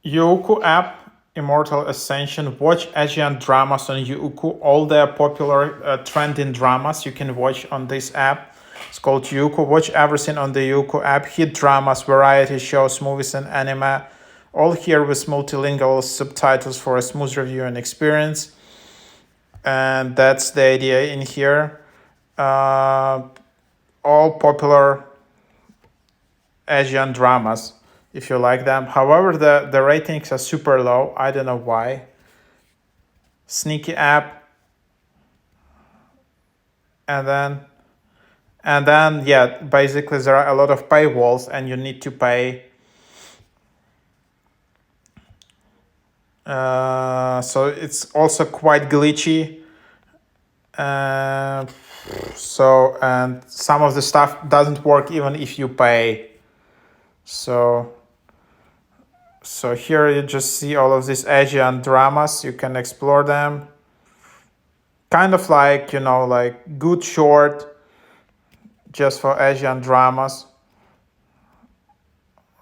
Youku App, Immortal Ascension. Watch Asian dramas on Youku. All the popular trending dramas you can watch on this app. It's called Youku. Watch everything on the Youku app. Hit dramas, variety shows, movies, and anime. All here with multilingual subtitles for a smooth review and experience. And that's the idea in here. All popular Asian dramas, if you like them. However, the ratings are super low. I don't know why. Sneaky app. And then yeah, basically there are a lot of paywalls and you need to pay. So it's also quite glitchy. So and some of the stuff doesn't work even if you pay. So here you just see all of these Asian dramas. You can explore them. Kind of like, like good short just for Asian dramas.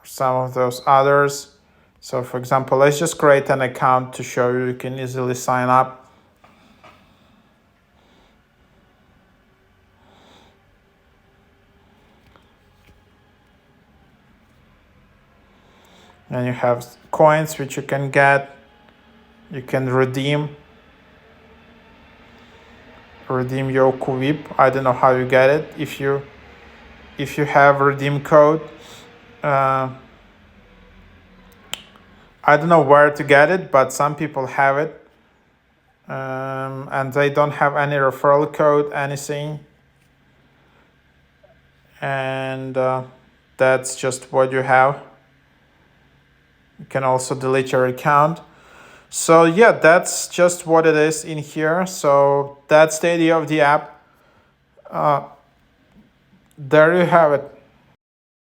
Some of those others. So for example, let's just create an account to show you can easily sign up. And you have coins which you can get. You can redeem Youku VIP. I don't know how you get it. If you have redeem code, I don't know where to get it, but some people have it, and they don't have any referral code, anything. And that's just what you have. You can also delete your account. So yeah, that's just what it is in here. So that's the idea of the app. There you have it.